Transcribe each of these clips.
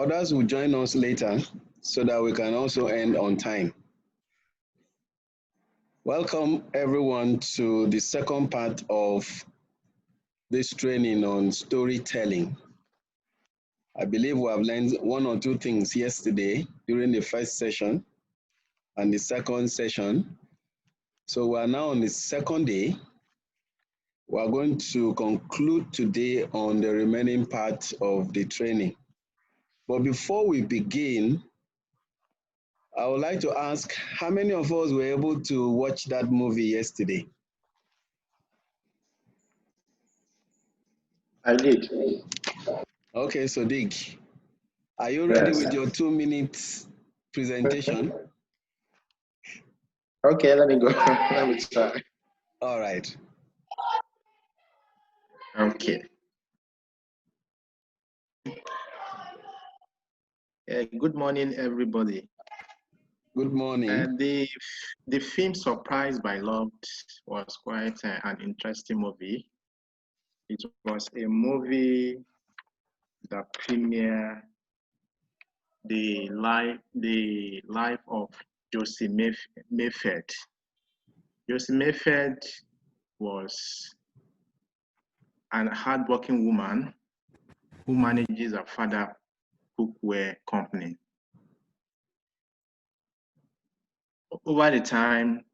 Others will join us later so that we can also end on time. Welcome everyone to the second part of this training on storytelling. I believe we have learned one or two things yesterday during the first session and the second session. So we are now on the second day. We are going to conclude today on the remaining part of the training. But before we begin, I would like to ask how many of us were able to watch that movie yesterday? I did. Okay, so Dick, are you ready with your 2 minutes presentation? Okay, let me go. Let me try. All right. Okay. Good morning, everybody. Good morning. The film Surprised by Love was quite an interesting movie. It was a movie that premiered the life of Josie Mayfeld. Josie Mayfeld was an hardworking woman who manages a father cookware company. Over the time,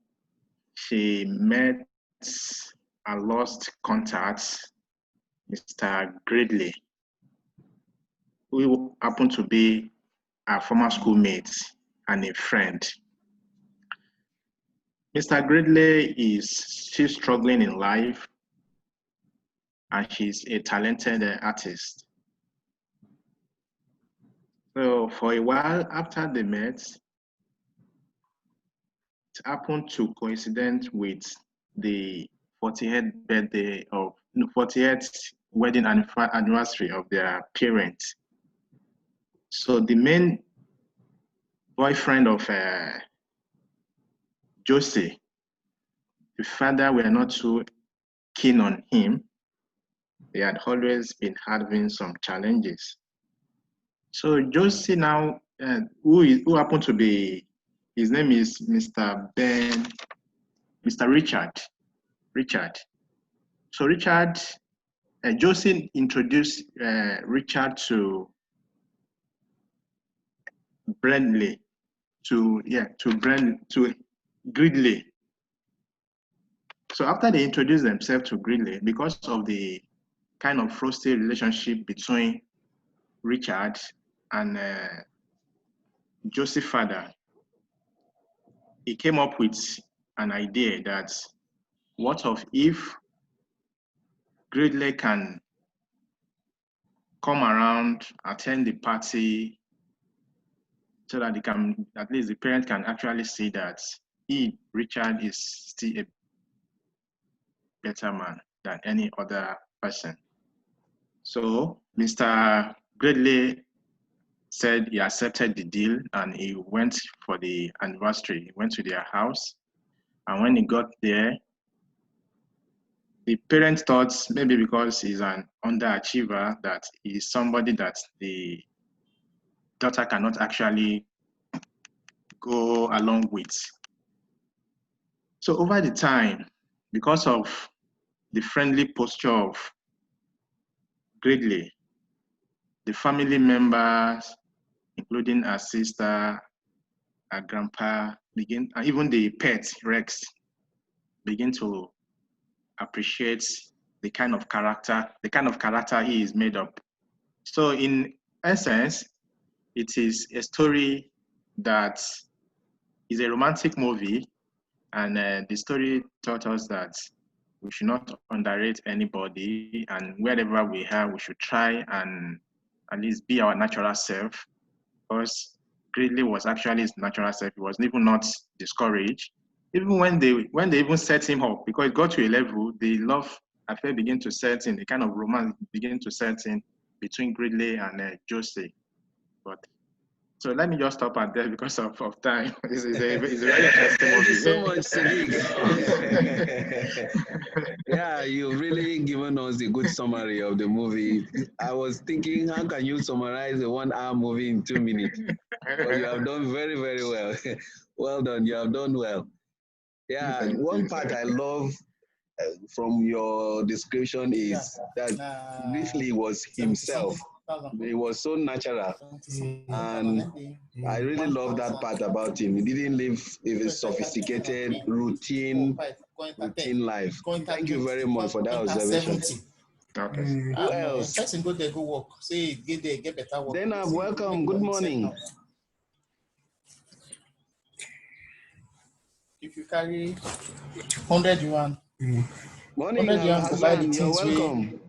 she met and lost contact, Mr. Gridley, who happened to be a former schoolmate and a friend. Mr. Gridley is still struggling in life, and she's a talented artist. So for a while after they met, it happened to coincident with the 40th birthday of 40th wedding anniversary of their parents. So the main boyfriend of Josie, the father were not too keen on him. They had always been having some challenges. So Josie now, who happened to be, his name is Mr. Richard. So Richard, Josie introduced Richard to Gridley. So after they introduced themselves to Gridley, because of the kind of frosty relationship between Richard and Josie's father, he came up with an idea that what if Gridley can come around, attend the party, so that at least the parent can actually see that Richard, is still a better man than any other person. So Mr. Gridley said he accepted the deal and he went for the anniversary. He went to their house, and when he got there, the parents thought maybe because he's an underachiever that he's somebody that the daughter cannot actually go along with. So over the time, because of the friendly posture of Gridley, the family members, including her sister, her grandpa, and even the pet, Rex, begin to appreciate the kind of character he is made up. So in essence, it is a story that is a romantic movie, and the story taught us that we should not underrate anybody, and wherever we are, we should try and at least be our natural self, because Gridley was actually his natural self. He was even not discouraged. Even when they even set him up, because it got to a level, the love affair began to set in, the kind of romance began to set in between Gridley and Josie. But So let me just stop at there because of time. It's a very interesting Thank you movie. so much, Sadiq. Yeah, you've really given us a good summary of the movie. I was thinking, how can you summarize a 1 hour movie in 2 minutes? But you have done very, very well. Well done. You have done well. Yeah, Thank one you, part sir. I love from your description is that briefly was himself. He was so natural, and I really love that part about him. He didn't live a sophisticated routine life. Thank you very much for that observation. Okay. Who else? Person go there, go work. Say get there, get better work. Zainab, welcome. Good morning. If you carry 100 yuan, Morning, 100 yuan go buy the Hassan. You're things wey. welcome.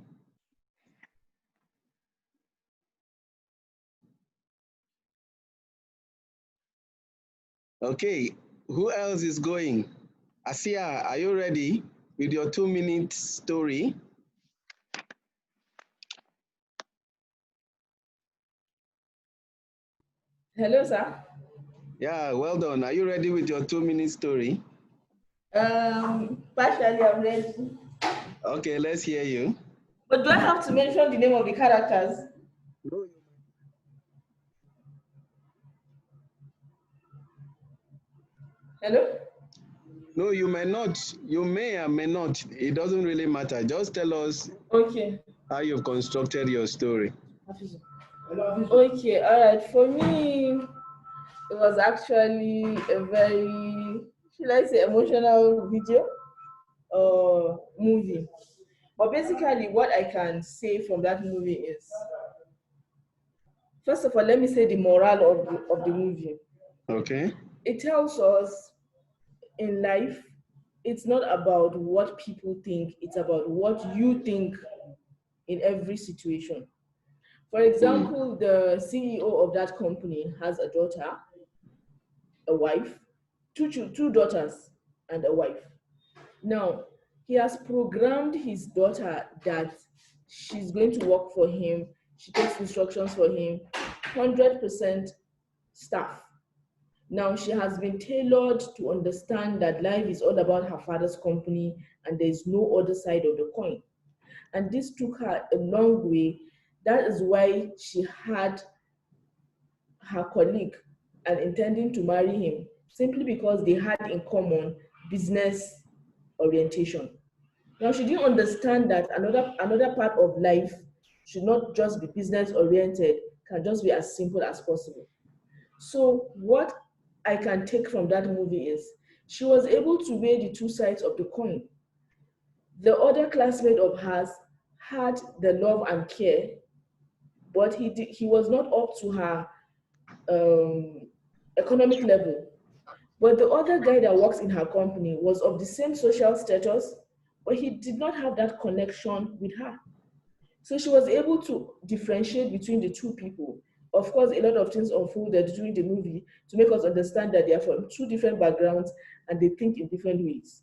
Okay, who else is going? Asia, are you ready with your 2 minute story? Hello, sir. Yeah, well done. Are you ready with your 2 minute story? Partially, I'm ready. Okay, let's hear you. But do I have to mention the name of the characters? Hello? No, you may not. You may or may not. It doesn't really matter. Just tell us Okay. how you've constructed your story. Okay, all right. For me, it was actually a very, should I say, emotional video or movie. But basically, what I can say from that movie is, first of all, let me say the morale of the movie. Okay. It tells us in life, it's not about what people think, it's about what you think in every situation. For example, the CEO of that company has a daughter, a wife, two daughters, and a wife. Now, he has programmed his daughter that she's going to work for him, she takes instructions for him, 100% staff. Now, she has been tailored to understand that life is all about her father's company and there's no other side of the coin. And this took her a long way. That is why she had her colleague and intending to marry him, simply because they had in common business orientation. Now, she didn't understand that another part of life should not just be business oriented, can just be as simple as possible. So what I can take from that movie is she was able to weigh the two sides of the coin. The other classmate of hers had the love and care, but he was not up to her economic level. But the other guy that works in her company was of the same social status, but he did not have that connection with her. So she was able to differentiate between the two people. Of course, a lot of things unfolded during the movie to make us understand that they are from two different backgrounds and they think in different ways.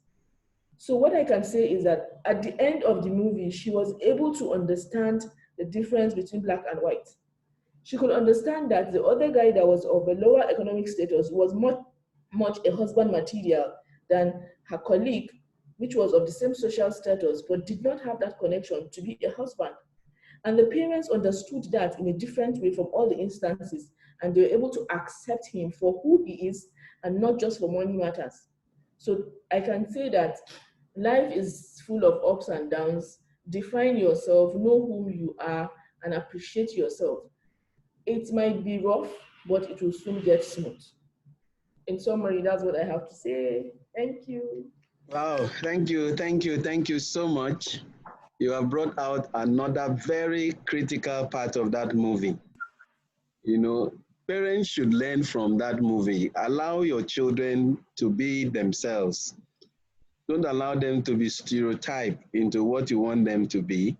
So what I can say is that at the end of the movie, she was able to understand the difference between black and white. She could understand that the other guy that was of a lower economic status was much a husband material than her colleague, which was of the same social status but did not have that connection to be a husband. And the parents understood that in a different way from all the instances, and they were able to accept him for who he is and not just for money matters. So I can say that life is full of ups and downs. Define yourself, know whom you are, and appreciate yourself. It might be rough, but it will soon get smooth. In summary, that's what I have to say. Thank you. Wow, thank you so much. You have brought out another very critical part of that movie. You know, parents should learn from that movie. Allow your children to be themselves. Don't allow them to be stereotyped into what you want them to be.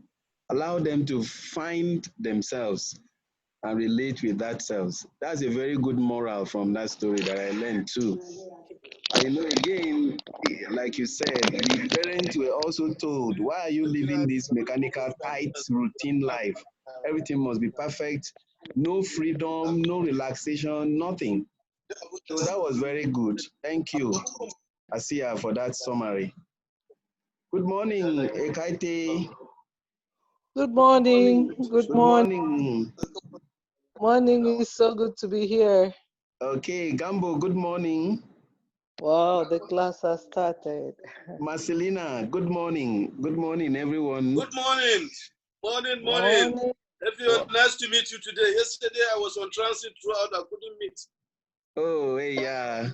Allow them to find themselves and relate with that selves. That's a very good moral from that story that I learned too. I know again, like you said, the parents were also told, why are you living this mechanical, tight, routine life? Everything must be perfect. No freedom, no relaxation, nothing. So that was very good. Thank you, Asia, for that summary. Good morning, Ekaite. Good morning. Good Good morning. morning. Morning is so good to be here. Okay, Gambo, good morning. Wow, the class has started. Marcelina, good morning. Good morning, everyone. Good morning. Morning. Morning. Everyone, nice to meet you today. Yesterday I was on transit throughout. I couldn't meet. Oh, hey, yeah.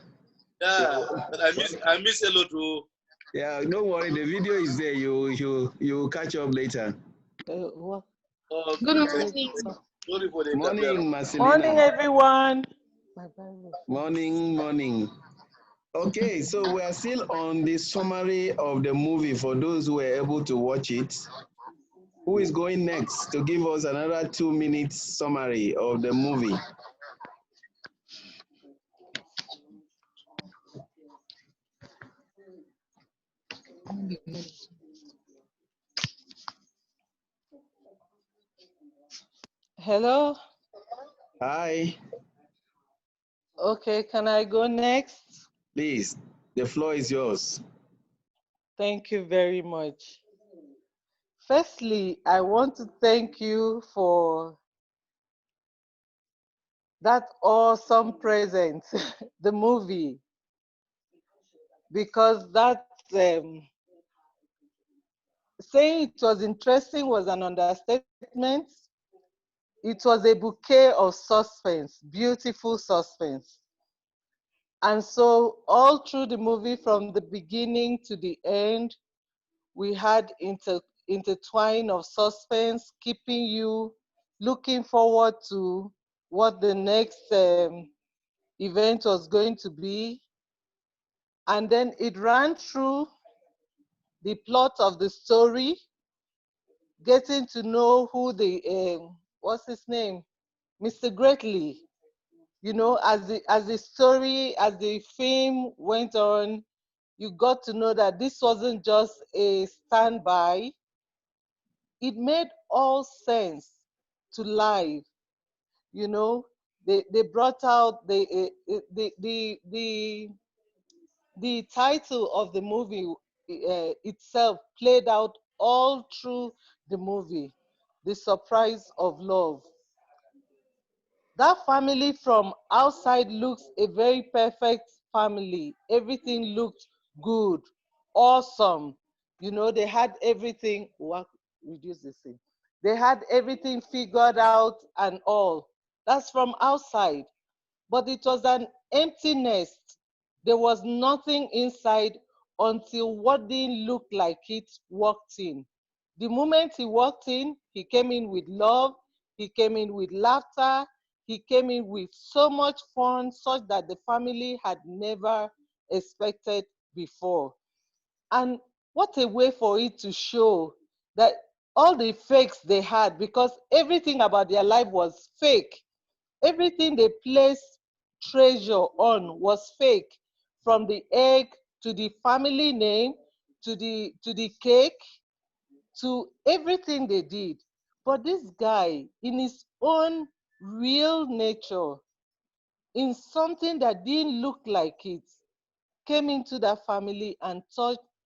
Yeah, but I miss a lot. Oh. Yeah, don't worry. The video is there. You catch up later. What? Good Okay. morning. Sorry for the Morning, interference. Marcelina. Morning, everyone. My Bible. Morning. Okay, so we are still on the summary of the movie for those who were able to watch it. Who is going next to give us another 2 minutes summary of the movie? Hello. Hi, Okay, can I go next? please. The floor is yours. Thank you very much. Firstly, I want to thank you for that awesome present, the movie, because that saying it was interesting was an understatement. It was a bouquet of suspense, beautiful suspense. And so all through the movie, from the beginning to the end, we had intertwine of suspense, keeping you looking forward to what the next event was going to be. And then it ran through the plot of the story, getting to know who what's his name? Mr. Gretley. You know, as the story, as the film went on, you got to know that this wasn't just a standby. It made all sense to life. You know, they brought out the title of the movie itself played out all through the movie, The Surprise of Love. That family from outside looks a very perfect family. Everything looked good, awesome. You know, they had everything, reduce this thing. They had everything figured out and all. That's from outside. But it was an empty nest. There was nothing inside until what didn't look like it walked in. The moment he walked in, he came in with love, he came in with laughter, he came in with so much fun, such that the family had never expected before. And what a way for it to show that all the fakes they had, because everything about their life was fake. Everything they placed treasure on was fake, from the egg to the family name to the cake to everything they did. But this guy, in his own real nature, in something that didn't look like it, came into that family and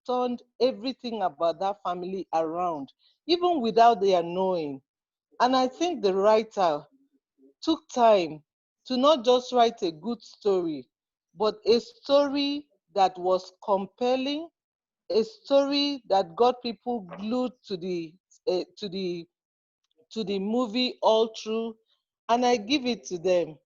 turned everything about that family around, even without their knowing. And I think the writer took time to not just write a good story, but a story that was compelling, a story that got people glued to uh, to the the movie all through. And I give it to them.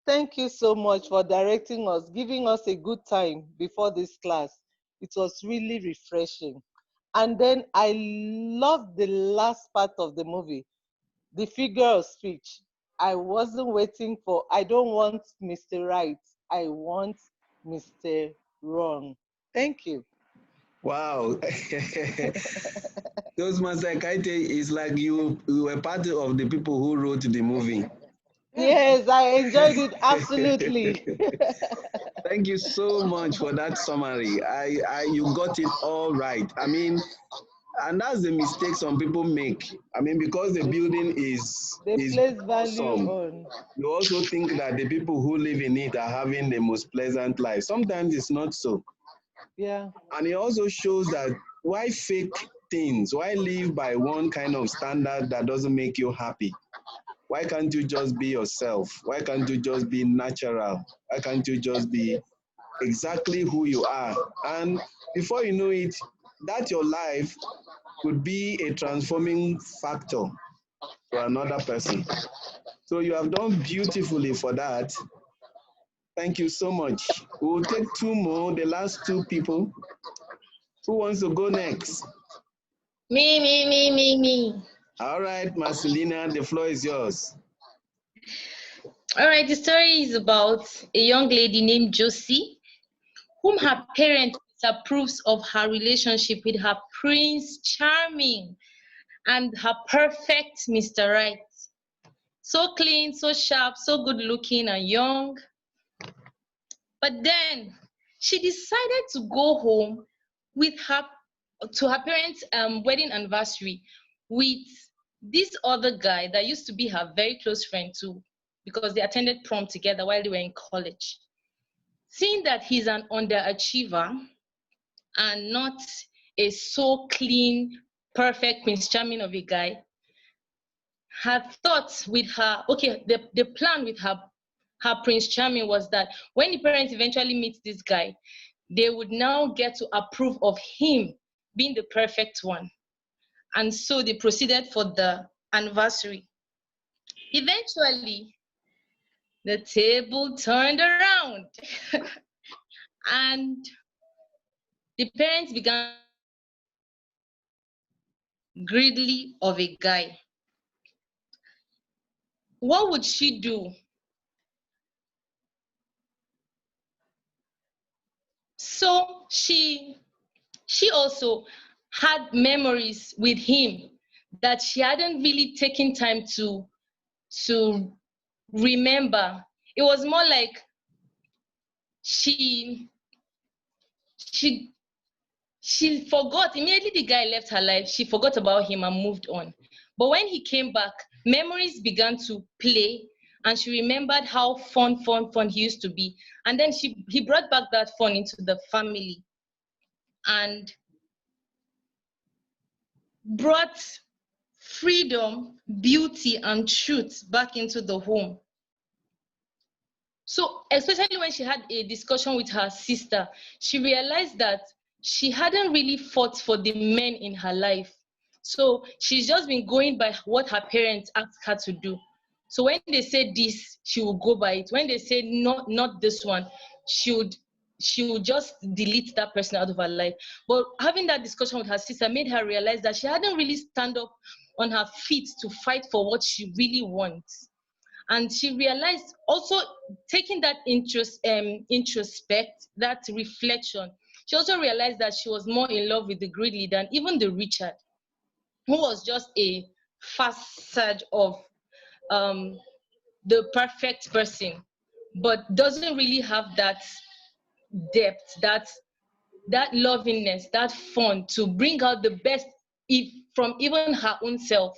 Thank you so much for directing us, giving us a good time before this class. It was really refreshing. And then I loved the last part of the movie, the figure of speech. I wasn't waiting for, I don't want Mr. Right, I want Mr. Wrong. Thank you. Wow. Those Master Kaite is like you were part of the people who wrote the movie. Yes, I enjoyed it, absolutely. Thank you so much for that summary. You got it all right. I mean, And that's the mistake some people make. I mean, because the building They is place value awesome, on. you also think that the people who live in it are having the most pleasant life. Sometimes it's not so. Yeah. And it also shows that why fake things? Why live by one kind of standard that doesn't make you happy? Why can't you just be yourself? Why can't you just be natural? Why can't you just be exactly who you are? And before you know it, that your life could be a transforming factor to another person. So you have done beautifully for that. Thank you so much. We'll take two more, the last two people. Who wants to go next? Me. All right, Marcelina, the floor is yours. All right, the story is about a young lady named Josie, whom her parent disapproves of her relationship with her Prince Charming and her perfect Mr. Right. So clean, so sharp, so good looking and young. But then she decided to go home with her to her parents' wedding anniversary with this other guy that used to be her very close friend too, because they attended prom together while they were in college. Seeing that he's an underachiever and not a so clean, perfect Prince Charming of a guy, her thoughts with her, okay, the plan with her Prince Charming was that when the parents eventually meet this guy, they would now get to approve of him being the perfect one. And so they proceeded for the anniversary. Eventually, the table turned around and the parents began greedily of a guy. What would she do? So she also had memories with him that she hadn't really taken time to remember. It was more like she she she forgot immediately the guy left her life. She forgot about him and moved on. But when he came back, memories began to play, and she remembered how fun he used to be. And then he brought back that fun into the family and brought freedom, beauty, and truth back into the home. So, especially when she had a discussion with her sister, she realized that she hadn't really fought for the men in her life. So, she's just been going by what her parents asked her to do. So, when they say this, she will go by it. When they say not this one, she would just delete that person out of her life. But having that discussion with her sister made her realize that she hadn't really stand up on her feet to fight for what she really wants. And she realized also, taking that introspect, that reflection, she also realized that she was more in love with the greedy than even the Richard, who was just a fast surge of the perfect person, but doesn't really have that depth, that lovingness, that fun to bring out the best from even her own self.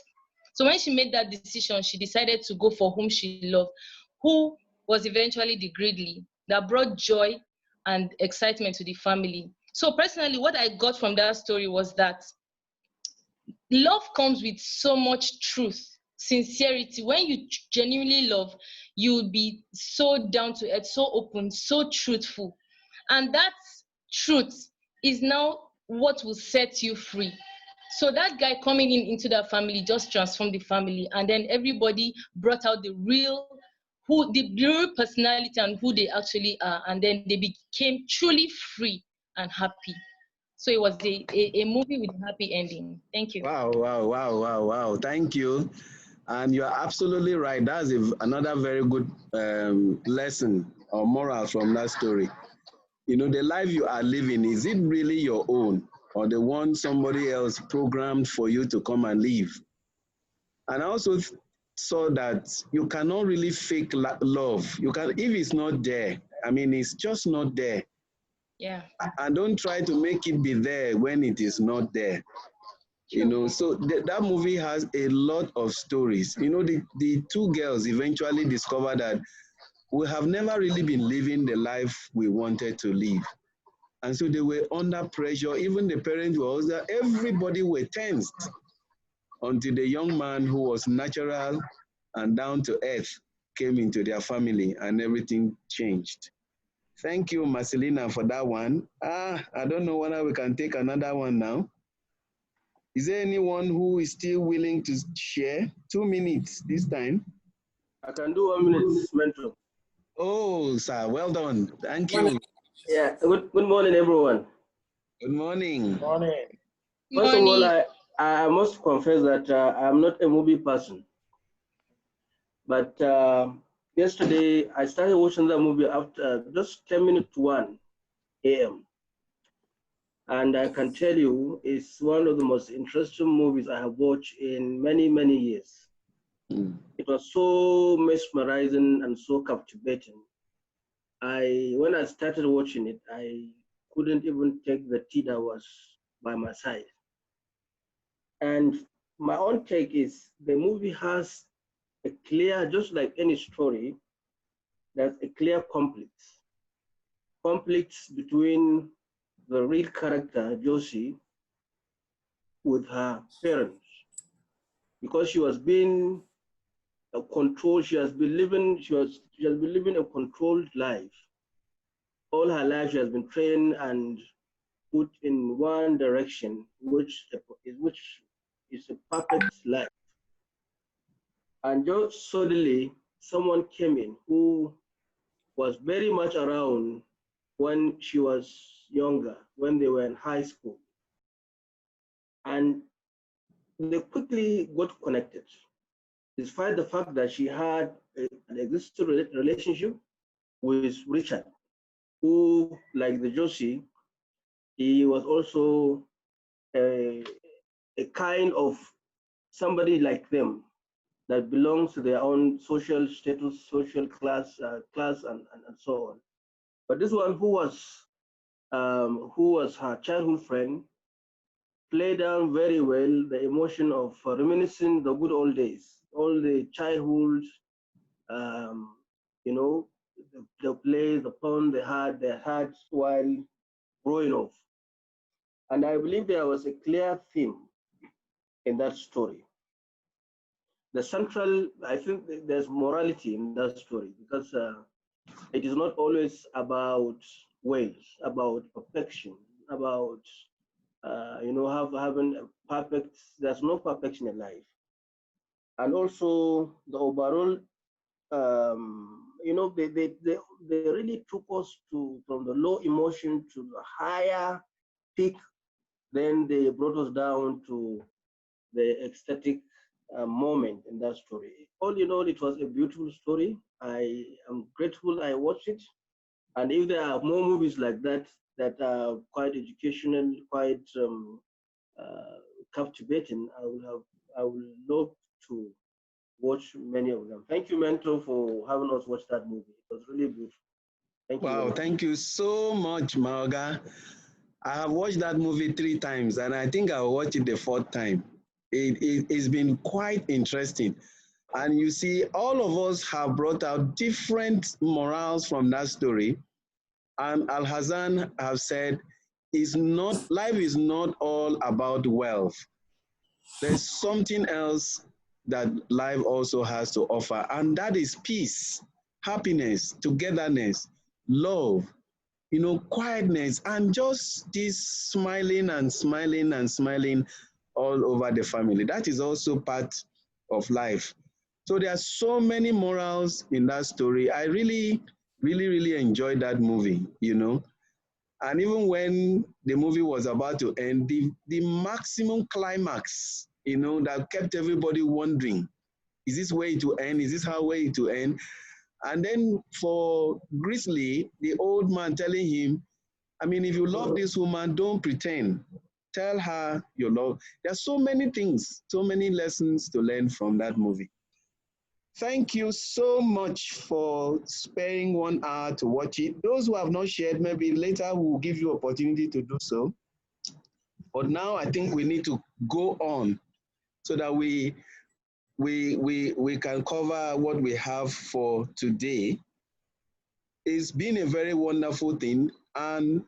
So when she made that decision, she decided to go for whom she loved, who was eventually the Gridley, that brought joy and excitement to the family. So personally, what I got from that story was that love comes with so much truth, sincerity. When you genuinely love, you'll be so down to earth, so open, so truthful. And that truth is now what will set you free. So that guy coming into that family just transformed the family, and then everybody brought out the real personality and who they actually are, and then they became truly free and happy. So it was a movie with a happy ending. Thank you. Wow. Thank you. And you're absolutely right. That's another very good lesson or moral from that story. You know, the life you are living, is it really your own or the one somebody else programmed for you to come and live? And I also saw that you cannot really fake love. You can, if it's not there, I mean, it's just not there. Yeah. And don't try to make it be there when it is not there. You know, so that movie has a lot of stories. You know, the two girls eventually discover that we have never really been living the life we wanted to live. And so they were under pressure. Even the parents were also, everybody were tensed until the young man who was natural and down to earth came into their family and everything changed. Thank you, Marcelina, for that one. I don't know whether we can take another one now. Is there anyone who is still willing to share? 2 minutes this time. I can do 1 minute, mentor. Oh, sir, well done. Thank you. Yeah, good morning, everyone. Good morning. Morning. First of all, I must confess that I'm not a movie person. But yesterday, I started watching the movie after just 10 minutes to 1 a.m. And I can tell you, it's one of the most interesting movies I have watched in many, many years. It was so mesmerizing and so captivating. When I started watching it, I couldn't even take the tea that was by my side. And my own take is the movie has a clear, just like any story, there's a clear conflicts between the real character, Josie, with her parents, because she was being controlled, she has been living a controlled life. All her life she has been trained and put in one direction, which is a perfect life. And just suddenly, someone came in who was very much around when she was younger, when they were in high school. And they quickly got connected, despite the fact that she had an existing relationship with Richard, who, like the Josie, he was also a kind of somebody like them that belongs to their own social status, social class, and so on. But this one, who was her childhood friend, played down very well the emotion of reminiscing the good old days, all the childhood, you know, the play, the fun they had while growing up. And I believe there was a clear theme in that story. The central, I think there's morality in that story, because it is not always about ways, about perfection, about having a perfect. There's no perfection in life, and also the overall. They really took us from the low emotion to the higher peak. Then they brought us down to the ecstatic moment in that story. All in all, it was a beautiful story. I am grateful I watched it. And if there are more movies like that that are quite educational, quite captivating, I will love to watch many of them. Thank you, Mentor, for having us watch that movie. It was really beautiful. Thank you. Wow, thank you so much, Maoga. I have watched that movie 3 times, and I think I'll watch it the 4th time. It's been quite interesting. And you see, all of us have brought out different morals from that story. And Al Hassan have said, life is not all about wealth. There's something else that life also has to offer, and that is peace, happiness, togetherness, love, quietness, and just this smiling and smiling and smiling all over the family. That is also part of life. So there are so many morals in that story. I really, really, really enjoyed that movie, And even when the movie was about to end, the maximum climax, that kept everybody wondering, is this where it will end? Is this how way it will end? And then for Grizzly, the old man telling him, if you love this woman, don't pretend. Tell her you love. There are so many things, so many lessons to learn from that movie. Thank you so much for sparing 1 hour to watch it. Those who have not shared, maybe later we'll give you opportunity to do so. But now I think we need to go on so that we can cover what we have for today. It's been a very wonderful thing, and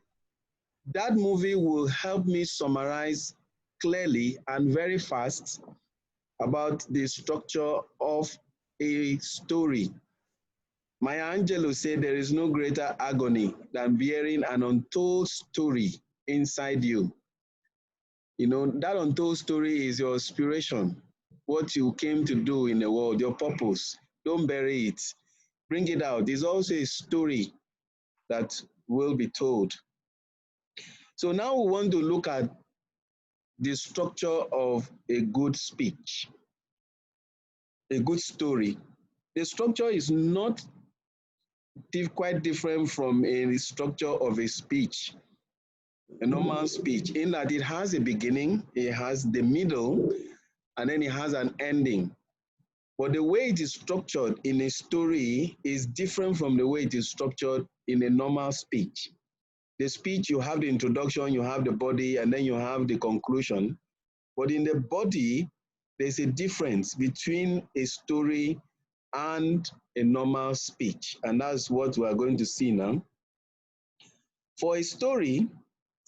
that movie will help me summarize clearly and very fast about the structure of a story. Maya Angelou said there is no greater agony than bearing an untold story inside you. You know, that untold story is your aspiration, what you came to do in the world, your purpose. Don't bury it. Bring it out. It's also a story that will be told. So now we want to look at the structure of a good speech, a good story. The structure is not quite different from a structure of a speech, a normal speech, in that it has a beginning, it has the middle, and then it has an ending. But the way it is structured in a story is different from the way it is structured in a normal speech. The speech, you have the introduction, you have the body, and then you have the conclusion. But in the body, there's a difference between a story and a normal speech. And that's what we are going to see now. For a story,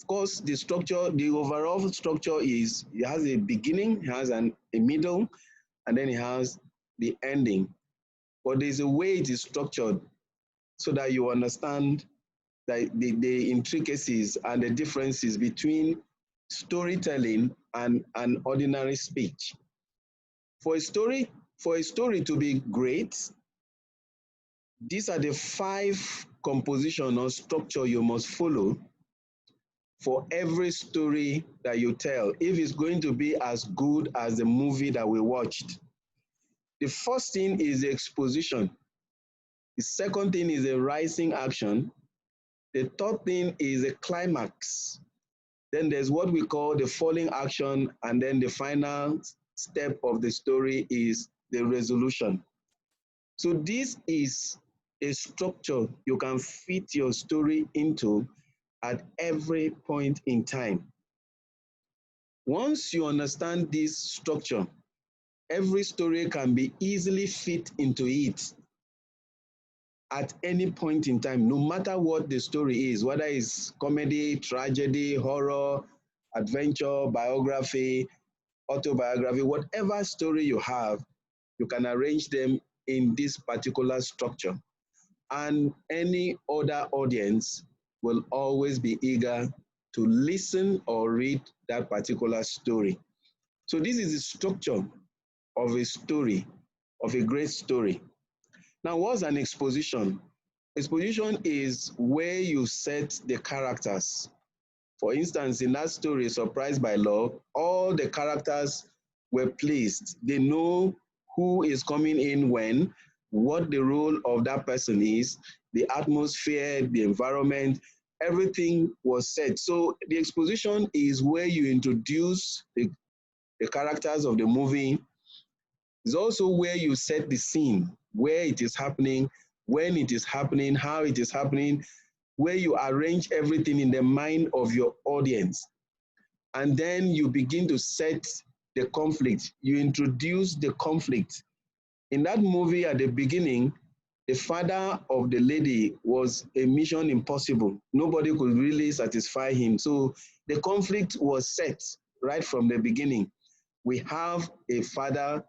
of course, the structure, the overall structure is, it has a beginning, it has a middle, and then it has the ending. But there's a way it is structured so that you understand the intricacies and the differences between storytelling and an ordinary speech. For a story to be great, these are the 5 composition or structure you must follow for every story that you tell, if it's going to be as good as the movie that we watched. The first thing is the exposition. The second thing is a rising action. The third thing is a climax. Then there's what we call the falling action, and then the final step of the story is the resolution. So this is a structure you can fit your story into at every point in time. Once you understand this structure, every story can be easily fit into it at any point in time, no matter what the story is, whether it's comedy, tragedy, horror, adventure, biography, autobiography, whatever story you have, you can arrange them in this particular structure. And any other audience will always be eager to listen or read that particular story. So this is the structure of a story, of a great story. Now, what's an exposition? Exposition is where you set the characters. For instance, in that story, Surprised by Love, all the characters were placed. They know who is coming in when, what the role of that person is, the atmosphere, the environment, everything was set. So the exposition is where you introduce the characters of the movie. It's also where you set the scene, where it is happening, when it is happening, how it is happening, where you arrange everything in the mind of your audience. And then you begin to set the conflict. You introduce the conflict. In that movie at the beginning, the father of the lady was a mission impossible. Nobody could really satisfy him. So the conflict was set right from the beginning. We have a father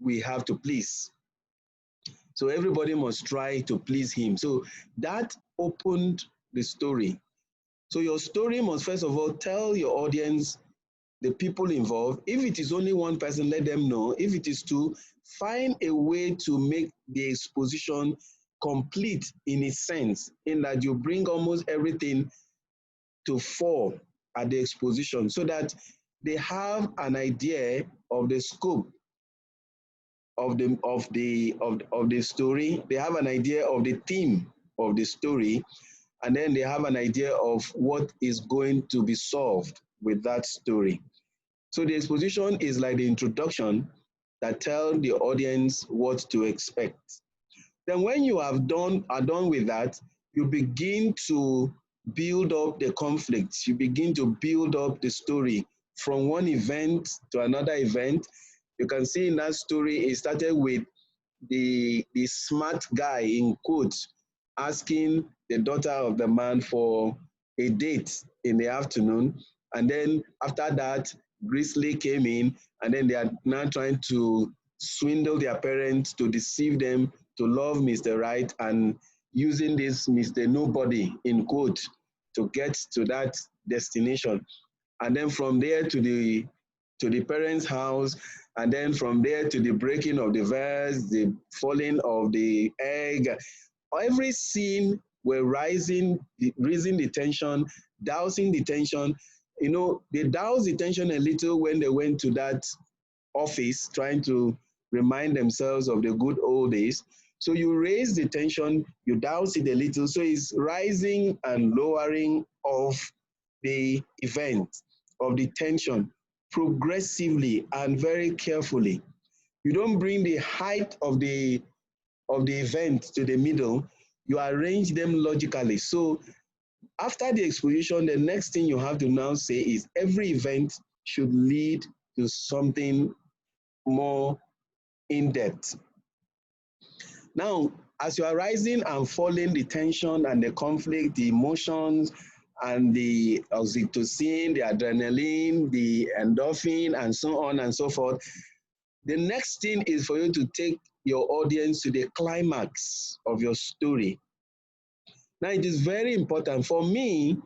we have to please. So everybody must try to please him. So that opened the story. So your story must first of all tell your audience, the people involved. If it is only one person, let them know. If it is two, find a way to make the exposition complete in its sense, in that you bring almost everything to fore at the exposition so that they have an idea of the scope of the story. They have an idea of the theme of the story, and then they have an idea of what is going to be solved with that story. So the exposition is like the introduction that tells the audience what to expect. Then when you are done with that, you begin to build up the conflicts. You begin to build up the story from one event to another event. You can see in that story, it started with the smart guy in quotes asking the daughter of the man for a date in the afternoon. And then after that, Grizzly came in, and then they are now trying to swindle their parents to deceive them to love Mr. Right, and using this Mr. Nobody in quote to get to that destination. And then from there to the parents' house, and then from there to the breaking of the vase, the falling of the egg. Every scene were raising the tension, dousing the tension. You know, they doused the tension a little when they went to that office, trying to remind themselves of the good old days. So you raise the tension, you douse it a little, so it's rising and lowering of the event, of the tension, progressively and very carefully. You don't bring the height of the event to the middle, you arrange them logically. So after the exposition, the next thing you have to now say is every event should lead to something more in depth. Now, as you are rising and falling, the tension and the conflict, the emotions, and the oxytocin, the adrenaline, the endorphin, and so on and so forth, the next thing is for you to take your audience to the climax of your story. Now, it is very important. For me,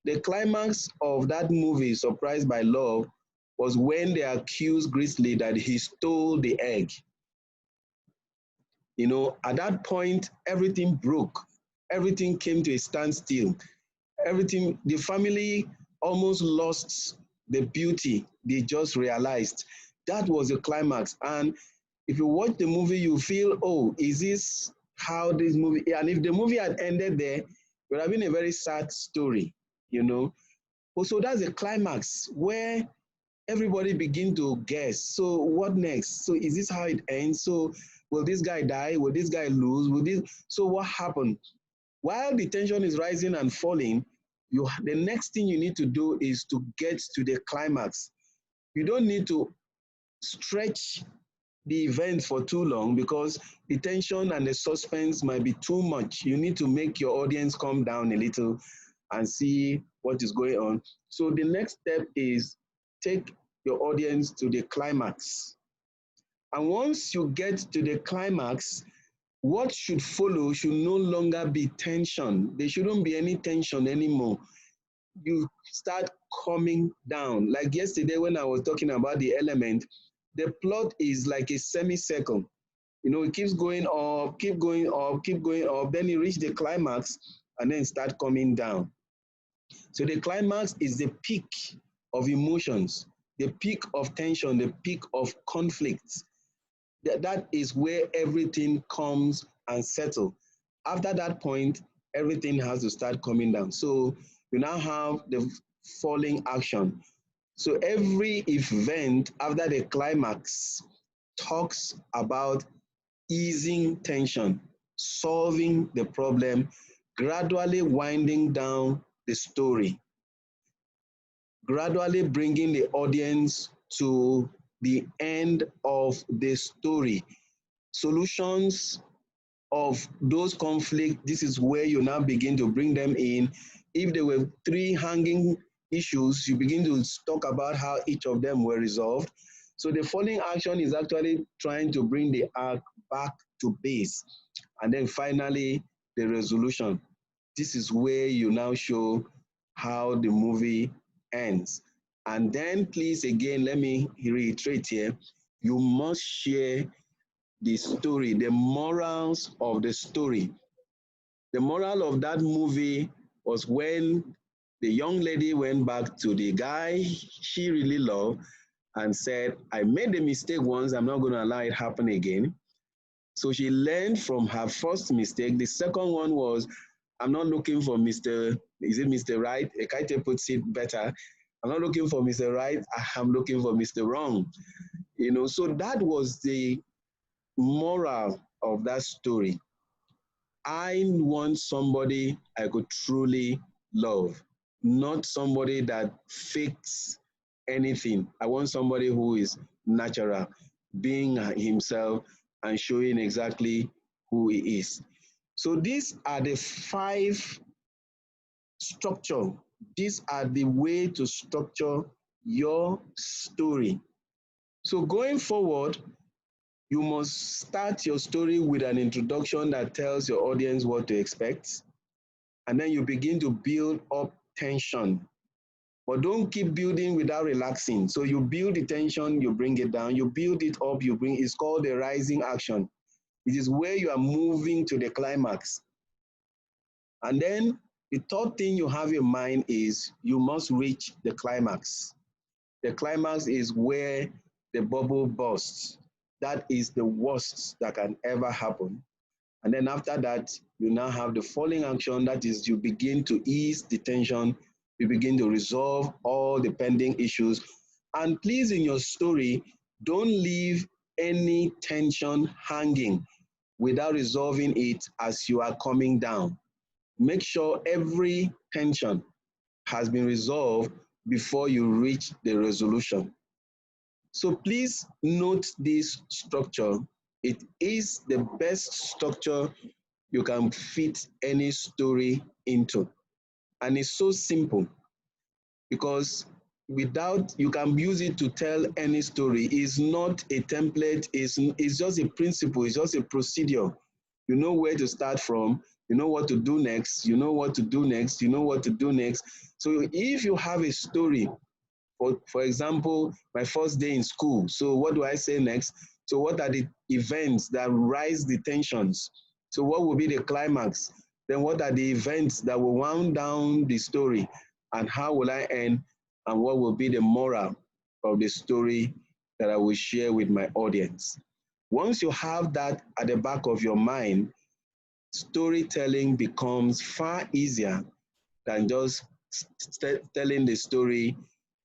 the climax of that movie, Surprised by Love, was when they accused Grizzly that he stole the egg. You know, at that point, everything broke. Everything came to a standstill. Everything, the family almost lost the beauty they just realized. That was the climax. And if you watch the movie, you feel, oh, is this how this movie, and if the movie had ended there, it would have been a very sad story, you know. So that's the climax where everybody begin to guess. So what next? So is this how it ends? So will this guy die? Will this guy lose? Will this? So what happened? While the tension is rising and falling, the next thing you need to do is to get to the climax. You don't need to stretch the event for too long because the tension and the suspense might be too much. You need to make your audience calm down a little and see what is going on. So the next step is take your audience to the climax. And once you get to the climax, what should follow should no longer be tension. There shouldn't be any tension anymore. You start coming down. Like yesterday when I was talking about the element, the plot is like a semicircle. You know, it keeps going up, keep going up, keep going up, then you reach the climax and then start coming down. So the climax is the peak of emotions, the peak of tension, the peak of conflict. That is where everything comes and settles. After that point, everything has to start coming down. So you now have the falling action. So every event after the climax talks about easing tension, solving the problem, gradually winding down the story, gradually bringing the audience to the end of the story. Solutions of those conflicts, this is where you now begin to bring them in. If there were 3 hanging issues, you begin to talk about how each of them were resolved. So the falling action is actually trying to bring the arc back to base. And then finally, the resolution. This is where you now show how the movie ends. And then please, again, let me reiterate here, you must share the story, the morals of the story. The moral of that movie was when the young lady went back to the guy she really loved and said, I made a mistake once, I'm not going to allow it happen again. So she learned from her first mistake. The second one was, I'm not looking for Mr. Right? Ekaite puts it better. I'm not looking for Mr. Right, I'm looking for Mr. Wrong. You know, so that was the moral of that story. I want somebody I could truly love, not somebody that fakes anything. I want somebody who is natural, being himself and showing exactly who he is. So these are the 5 structure. These are the way to structure your story. So going forward, you must start your story with an introduction that tells your audience what to expect. And then you begin to build up tension. But don't keep building without relaxing. So you build the tension, you bring it down, you build it up, you bring, it's called the rising action. It is where you are moving to the climax. And then the third thing you have in mind is you must reach the climax. The climax is where the bubble bursts. That is the worst that can ever happen. And then after that, you now have the falling action. That is, you begin to ease the tension. You begin to resolve all the pending issues. And please, in your story, don't leave any tension hanging without resolving it as you are coming down. Make sure every tension has been resolved before you reach the resolution. So please note this structure. It is the best structure you can fit any story into. And it's so simple because without, you can use it to tell any story. It's not a template, it's just a principle, it's just a procedure. You know where to start from, you know what to do next, you know what to do next, you know what to do next. So if you have a story, for example, my first day in school, so what do I say next? So what are the events that rise the tensions? So what will be the climax? Then what are the events that will wound down the story? And how will I end? And what will be the moral of the story that I will share with my audience? Once you have that at the back of your mind, storytelling becomes far easier than just telling the story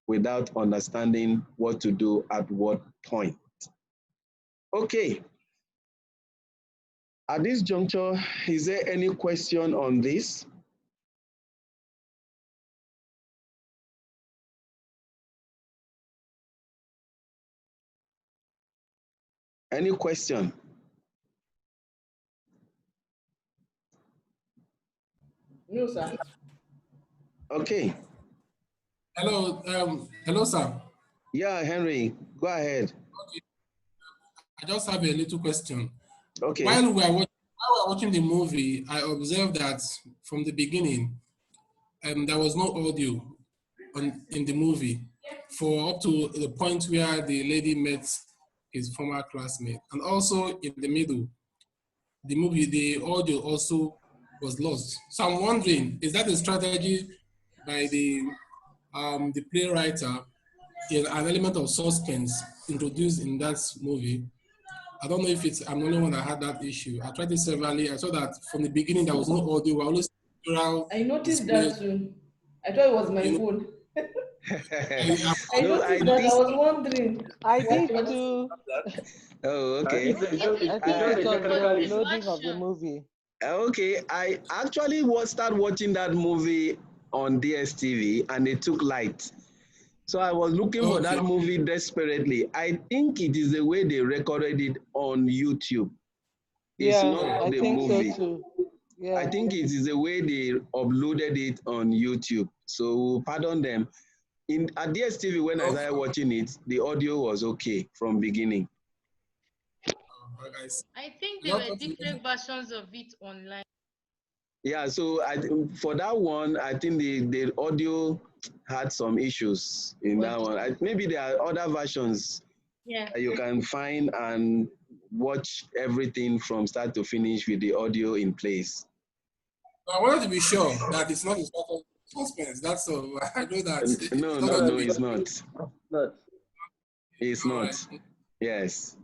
without understanding what to do at what point. Okay. At this juncture, is there any question on this? Any question? No, sir. Okay. Hello, sir. Yeah, Henry, go ahead. Okay. I just have a little question. Okay. While we are watching the movie, I observed that from the beginning, there was no audio in the movie for up to the point where the lady met his former classmate. And also in the middle, the movie, the audio also was lost. So I'm wondering, is that a strategy by the playwright in an element of suspense introduced in that movie? I don't know if I'm the only one that had that issue. I tried it severally. I saw that from the beginning there was no audio. We always I noticed that too. I thought it was my phone. I noticed that. I was wondering. I did too. Oh, okay. I think it was the loading of the movie. Okay, I actually started watching that movie on DSTV and it took light. So I was looking for that movie desperately. I think it is the way they recorded it on YouTube. It's not the movie. So too. Yeah. I think it is the way they uploaded it on YouTube. So pardon them. At DSTV, when I started watching it, the audio was okay from beginning. I think there were different versions of it online. Yeah, so for that one, I think the audio had some issues in that one. Maybe there are other versions that you can find and watch everything from start to finish with the audio in place. I wanted to be sure that it's not a sort of suspense. That's all. I know that. No, it's not. It's not. Right. Yes.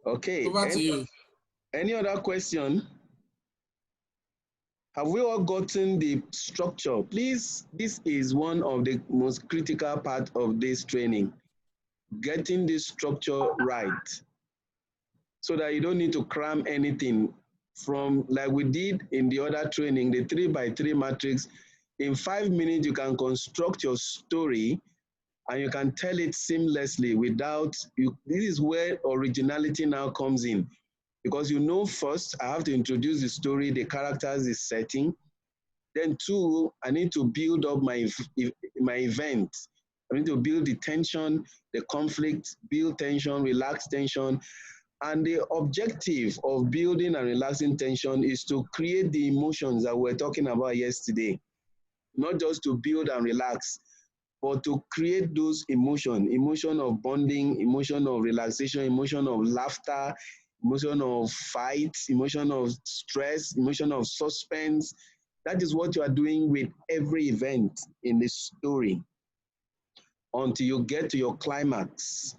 Okay. Over to you. Any other question? Have we all gotten the structure? Please, this is one of the most critical part of this training. Getting this structure right so that you don't need to cram anything from, like we did in the other training, the 3x3 matrix. In 5 minutes, you can construct your story and you can tell it seamlessly without you. This is where originality now comes in, because you know, first I have to introduce the story, the characters, the setting. Then two, I need to build up my event. I need to build the tension, the conflict, build tension, relax tension. And the objective of building and relaxing tension is to create the emotions that we were talking about yesterday. Not just to build and relax, but to create those emotions, emotion of bonding, emotion of relaxation, emotion of laughter, emotion of fight, emotion of stress, emotion of suspense. That is what you are doing with every event in the story until you get to your climax.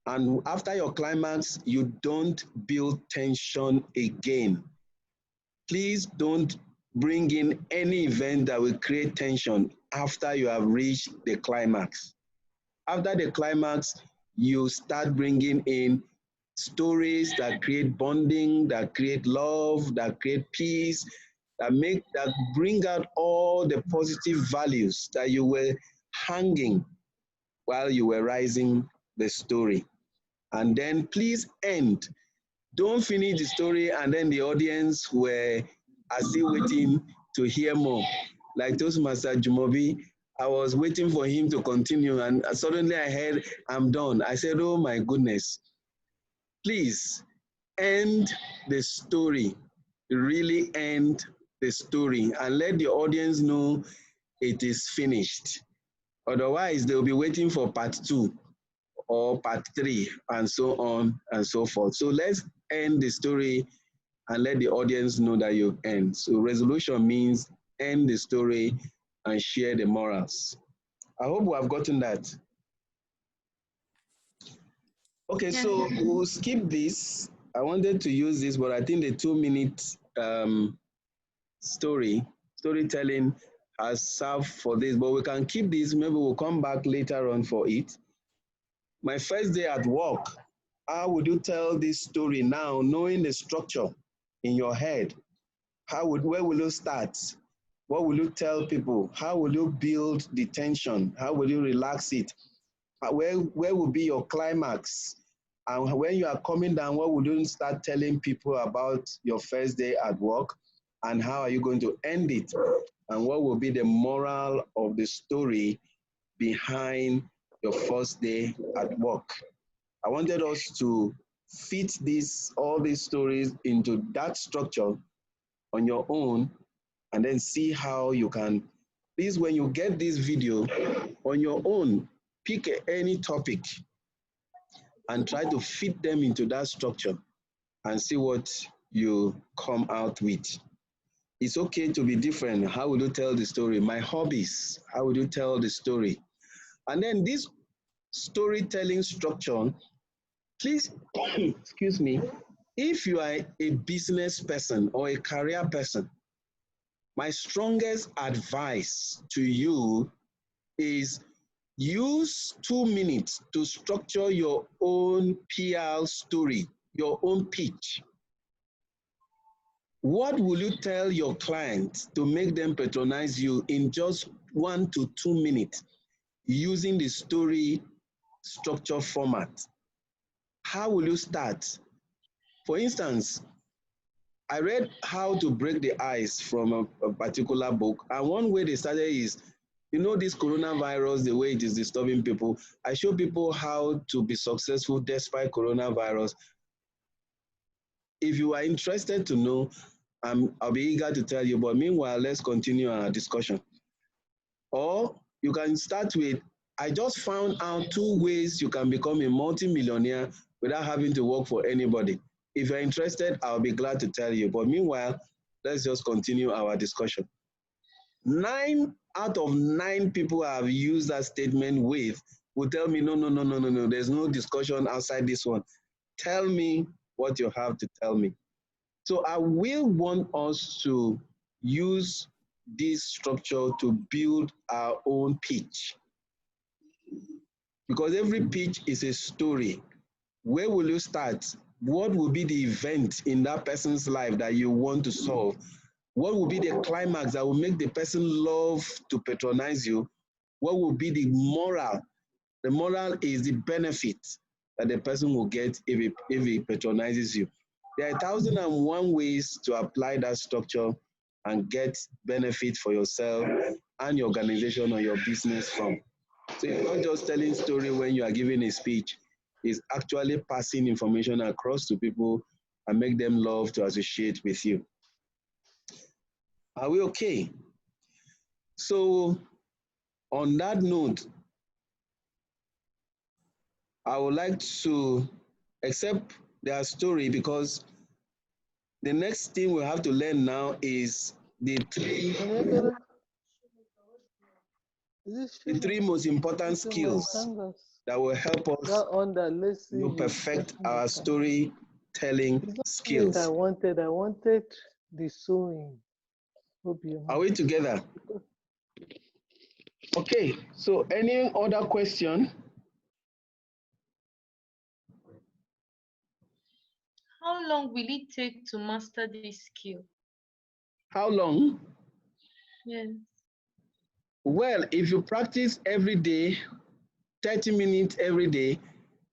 And after your climax, you don't build tension again. Please don't bring in any event that will create tension after you have reached the climax. After the climax, you start bringing in stories that create bonding, that create love, that create peace, that bring out all the positive values that you were hanging while you were writing the story. And then please end. Don't finish the story and then the audience are still waiting to hear more. Like Toastmaster Jumobi, I was waiting for him to continue and suddenly I heard, I'm done. I said, oh my goodness. Please end the story. Really end the story and let the audience know it is finished. Otherwise, they'll be waiting for part 2 or part 3 and so on and so forth. So let's end the story and let the audience know that you've end. So resolution means end the story and share the morals. I hope we have gotten that. Okay, so we'll skip this. I wanted to use this, but I think the 2-minute storytelling has served for this, but we can keep this. Maybe we'll come back later on for it. My first day at work, how would you tell this story now, knowing the structure in your head? Where will you start? What will you tell people? How will you build the tension? How will you relax it? Where will be your climax? And when you are coming down, what would you start telling people about your first day at work? And how are you going to end it? And what will be the moral of the story behind your first day at work? I wanted us to fit all these stories into that structure on your own and then see how you can. Please, when you get this video on your own, pick any topic and try to fit them into that structure and see what you come out with. It's okay to be different. How would you tell the story? My hobbies, how would you tell the story? And then this storytelling structure, please, excuse me, if you are a business person or a career person, my strongest advice to you is use 2 minutes to structure your own PR story, your own pitch. What will you tell your clients to make them patronize you in just 1 to 2 minutes using the story structure format? How will you start? For instance, I read How to Break the Ice from a particular book, and one way they started is, you know, this coronavirus, the way it is disturbing people. I show people how to be successful despite coronavirus. If you are interested to know, I'll be eager to tell you, but meanwhile, let's continue our discussion. Or you can start with, I just found out 2 ways you can become a multi-millionaire without having to work for anybody. If you're interested, I'll be glad to tell you. But meanwhile, let's just continue our discussion. 9 out of 9 people I have used that statement with will tell me, no, there's no discussion outside this one. Tell me what you have to tell me. So I will want us to use this structure to build our own pitch. Because every pitch is a story. Where will you start? What will be the event in that person's life that you want to solve? What will be the climax that will make the person love to patronize you? What will be the moral? The moral is the benefit that the person will get if he patronizes you. There are 1,001 ways to apply that structure and get benefit for yourself and your organization or your business from. So it's not just telling story when you are giving a speech, it's actually passing information across to people and make them love to associate with you. Are we okay? So on that note, I would like to accept their story because the next thing we have to learn now is the three most important skills that will help us to perfect our storytelling skills. I wanted the sewing. Are we together? Okay, so any other question? How long will it take to master this skill? How long? Yes. Well, if you practice every day, 30 minutes every day,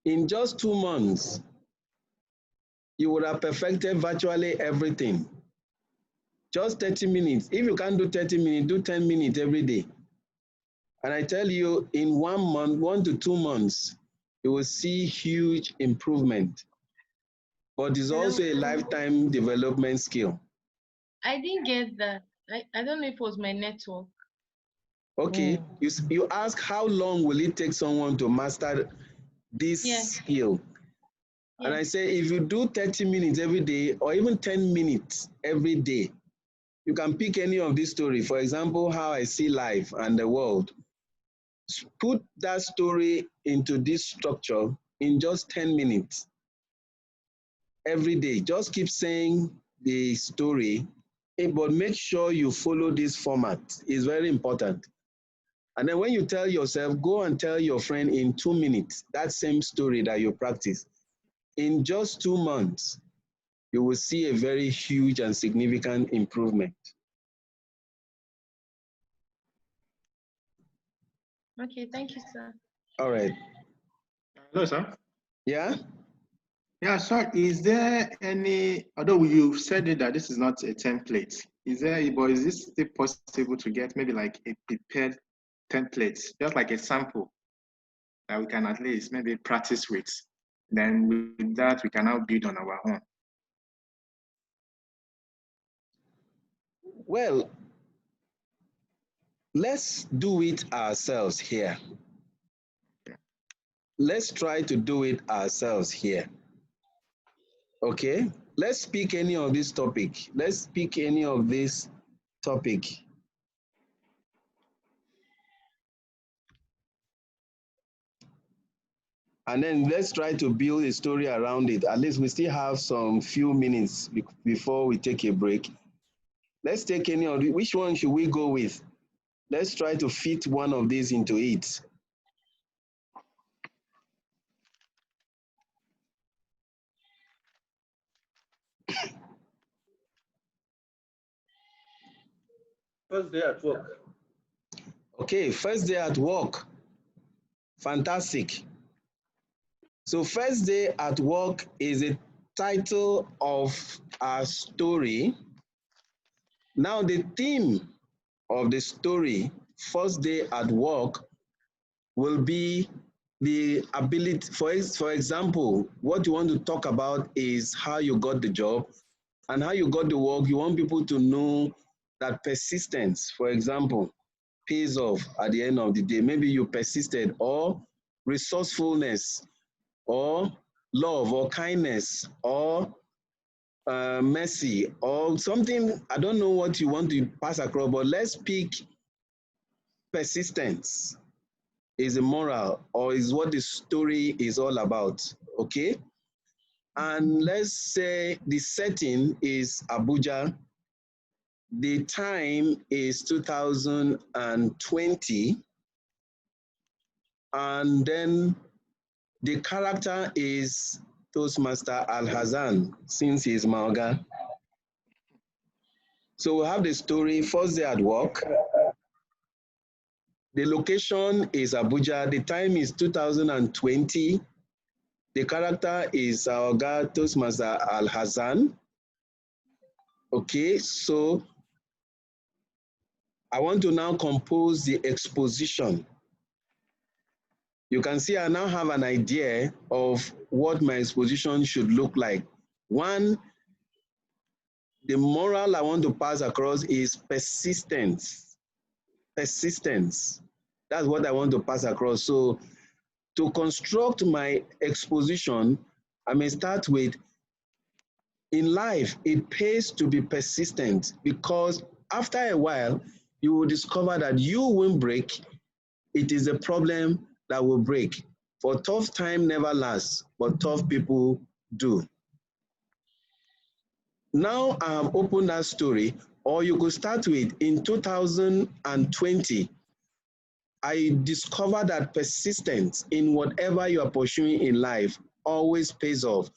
in just 2 months, you would have perfected virtually everything. Just 30 minutes. If you can't do 30 minutes, do 10 minutes every day. And I tell you, in 1 month, 1 to 2 months, you will see huge improvement. But it's also a lifetime development skill. I didn't get that. I don't know if it was my network. Okay, you ask how long will it take someone to master this skill? And I say if you do 30 minutes every day or even 10 minutes every day, you can pick any of this story. For example, how I see life and the world. Put that story into this structure in just 10 minutes every day. Just keep saying the story, but make sure you follow this format. It's very important. And then when you tell yourself, go and tell your friend in 2 minutes that same story that you practice. In just 2 months, you will see a very huge and significant improvement. Okay, thank you, sir. All right. Hello, sir. Yeah? Yeah, sir. Is there any, although you've said it that this is not a template, is this still possible to get maybe like a prepared template, just like a sample that we can at least maybe practice with? Then with that, we can now build on our own. Well, let's do it ourselves here. Let's try to do it ourselves here. Okay? Let's pick any of this topic. Let's pick any of this topic. And then let's try to build a story around it. At least we still have some few minutes before we take a break. Let's take any of which one should we go with? Let's try to fit one of these into it. First day at work. Okay, first day at work. Fantastic. So first day at work is a title of our story. Now the theme of the story, first day at work, will be the ability, for example, what you want to talk about is how you got the job and how you got the work. You want people to know that persistence, for example, pays off at the end of the day. Maybe you persisted, or resourcefulness, or love, or kindness, or mercy, or something. I don't know what you want to pass across, but let's pick persistence is a moral, or is what the story is all about, okay? And let's say the setting is Abuja. The time is 2020. And then the character is Toastmaster Al Hassan, since he's Maoga. So we have the story, first day at work. The location is Abuja. The time is 2020. The character is our guy, Toastmaster Al Hassan. Okay, so I want to now compose the exposition. You can see I now have an idea of what my exposition should look like. One, the moral I want to pass across is persistence. Persistence. That's what I want to pass across. So to construct my exposition, I may start with, in life, it pays to be persistent, because after a while, you will discover that you won't break. It is a problem that will break. For tough time never lasts, but tough people do. Now I have opened that story, or you could start with, in 2020, I discovered that persistence in whatever you are pursuing in life always pays off,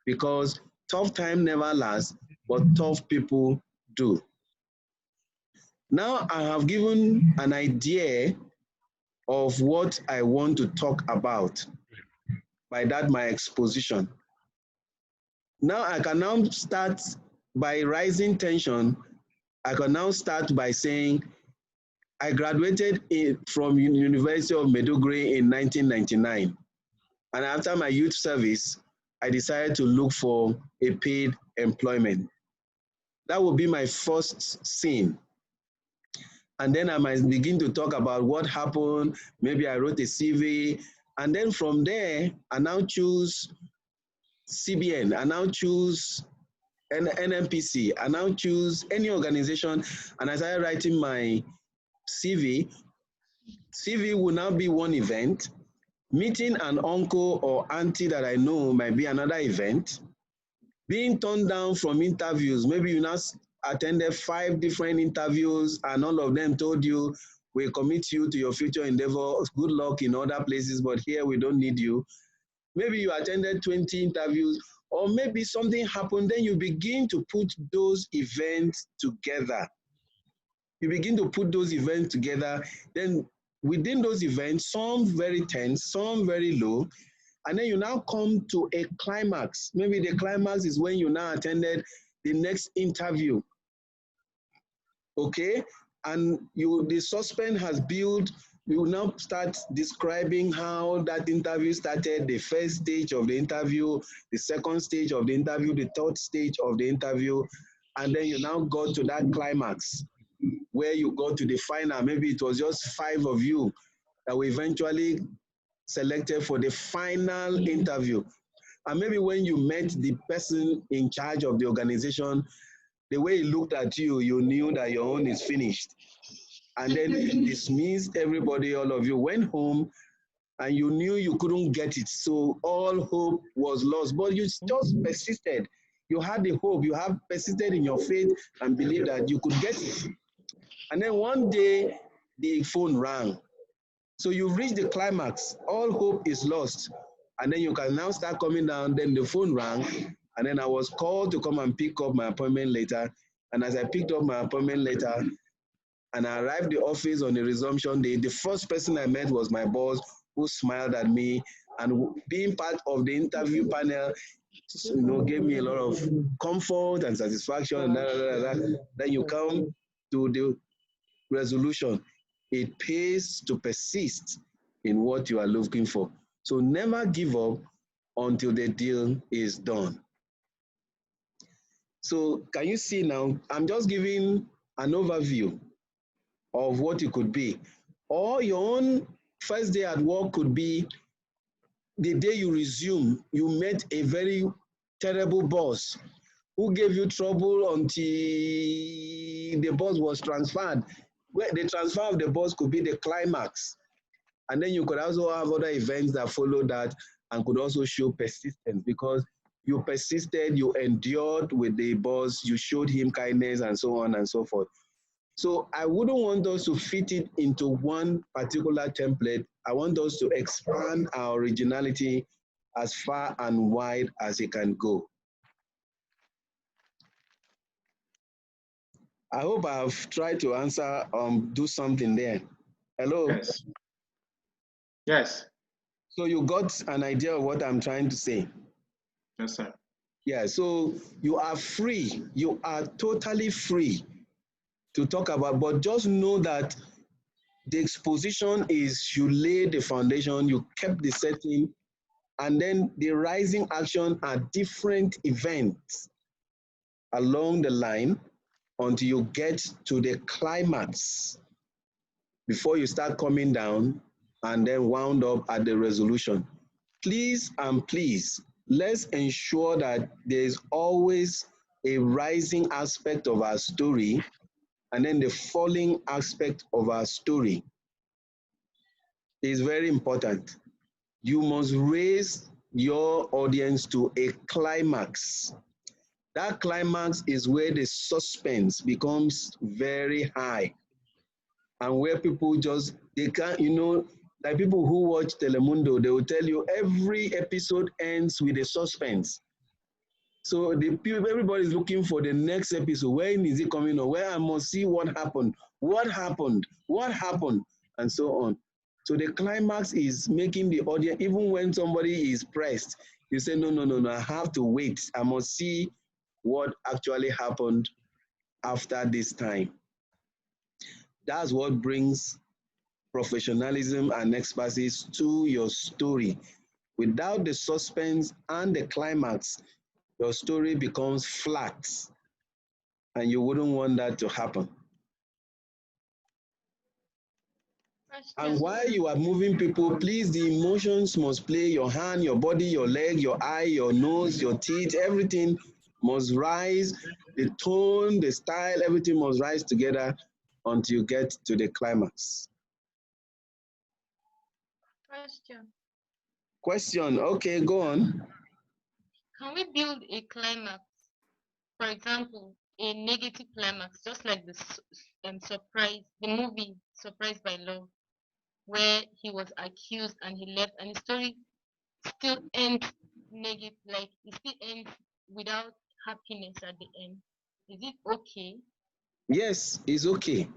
because tough time never lasts, but tough people do. Now I have given an idea of what I want to talk about. By that, my exposition. Now I can now start by rising tension. I can now start by saying, I graduated from University of Maiduguri in 1999. And after my youth service, I decided to look for a paid employment. That will be my first scene. And then I might begin to talk about what happened. Maybe I wrote a CV. And then from there, I now choose CBN. I now choose NMPC. I now choose any organization. And as I writing my CV will now be one event. Meeting an uncle or auntie that I know might be another event. Being turned down from interviews, maybe you now attended 5 different interviews and all of them told you, we commit you to your future endeavors, good luck in other places, but here we don't need you. Maybe you attended 20 interviews, or maybe something happened, then you begin to put those events together. You begin to put those events together, then within those events, some very tense, some very low, and then you now come to a climax. Maybe the climax is when you now attended the next interview. Okay, and the suspense has built. You now start describing how that interview started, the first stage of the interview, the second stage of the interview, the third stage of the interview, and then you now go to that climax where you go to the final. Maybe it was just 5 of you that were eventually selected for the final interview. And maybe when you met the person in charge of the organization, the way he looked at you, you knew that your own is finished. And then he dismissed everybody, all of you went home, and you knew you couldn't get it. So all hope was lost, but you just persisted. You had the hope, you have persisted in your faith and believed that you could get it. And then one day, the phone rang. So you've reached the climax, all hope is lost. And then you can now start coming down, then the phone rang, and then I was called to come and pick up my appointment letter. And as I picked up my appointment letter, and I arrived at the office on the resumption day, the first person I met was my boss, who smiled at me, and being part of the interview panel, gave me a lot of comfort and satisfaction. Then you come to the resolution. It pays to persist in what you are looking for. So never give up until the deal is done. So can you see now, I'm just giving an overview of what it could be. Or your own first day at work could be the day you resume, you met a very terrible boss who gave you trouble until the boss was transferred. Well, the transfer of the boss could be the climax. And then you could also have other events that follow that and could also show persistence, because you persisted, you endured with the boss, you showed him kindness, and so on and so forth. So I wouldn't want us to fit it into one particular template. I want us to expand our originality as far and wide as it can go. I hope I've tried to answer, do something there. Hello? Yes. Yes. So you got an idea of what I'm trying to say? Yes, sir. Yeah, so you are free. You are totally free to talk about, but just know that the exposition is you lay the foundation, you kept the setting, and then the rising action are different events along the line until you get to the climax before you start coming down and then wound up at the resolution. Please and please, let's ensure that there's always a rising aspect of our story and then the falling aspect of our story. Is very important. You must raise your audience to a climax. That climax is where the suspense becomes very high and where people just, they can't, you know, like people who watch Telemundo, they will tell you every episode ends with a suspense. So the people, everybody's looking for the next episode. When is it coming on? Where I must see what happened, and so on. So the climax is making the audience, even when somebody is pressed, you say, no, I have to wait. I must see what actually happened after this time. That's what brings professionalism and expertise to your story. Without the suspense and the climax, your story becomes flat, and you wouldn't want that to happen. And while you are moving people, please, the emotions must play. Your hand, your body, your leg, your eye, your nose, your teeth, everything must rise. The tone, the style, everything must rise together until you get to the climax. Question, okay, go on. Can we build a climax? For example, a negative climax, just like the surprise, the movie Surprised by Love, where he was accused and he left, and the story still ends negative, like it still ends without happiness at the end. Is it okay? Yes, it's okay.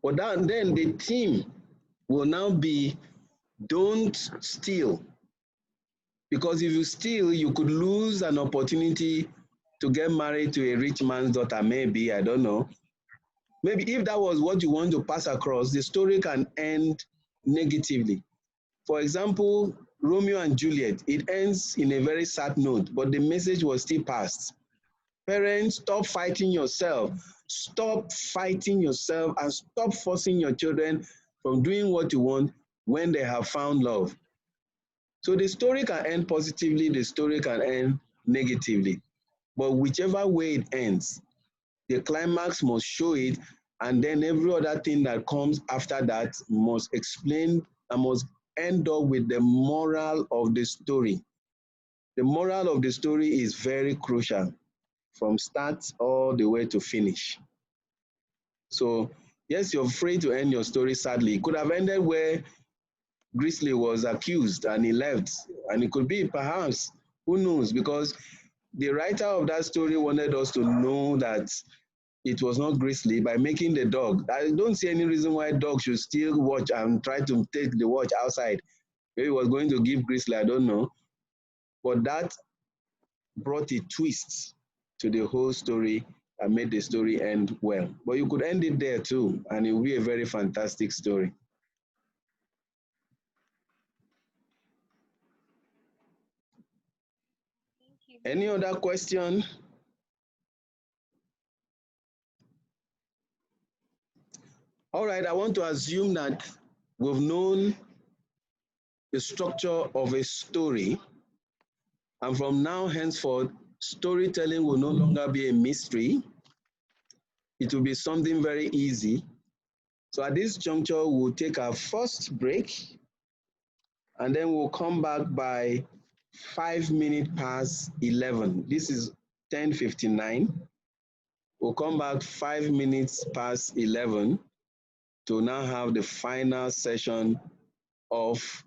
But then the theme will now be don't steal. Because if you steal, you could lose an opportunity to get married to a rich man's daughter, maybe, I don't know. Maybe if that was what you want to pass across, the story can end negatively. For example, Romeo and Juliet, it ends in a very sad note, but the message was still passed. Parents, stop fighting yourself. Stop fighting yourself and stop forcing your children from doing what you want when they have found love. So the story can end positively, the story can end negatively. But whichever way it ends, the climax must show it, and then every other thing that comes after that must explain and must end up with the moral of the story. The moral of the story is very crucial from start all the way to finish. So yes, you're free to end your story sadly. It could have ended where Grizzly was accused and he left, and it could be perhaps, who knows, because the writer of that story wanted us to know that it was not Grizzly by making the dog. I don't see any reason why dogs should still watch and try to take the watch outside. Maybe he was going to give Grizzly, I don't know. But that brought a twist to the whole story and made the story end well. But you could end it there too, and it will be a very fantastic story. Any other question? All right, I want to assume that we've known the structure of a story, and from now henceforth, storytelling will no longer be a mystery. It will be something very easy. So at this juncture, we'll take our first break, and then we'll come back by 5 minutes past 11. This is 10:59. We'll come back 5 minutes past 11 to now have the final session of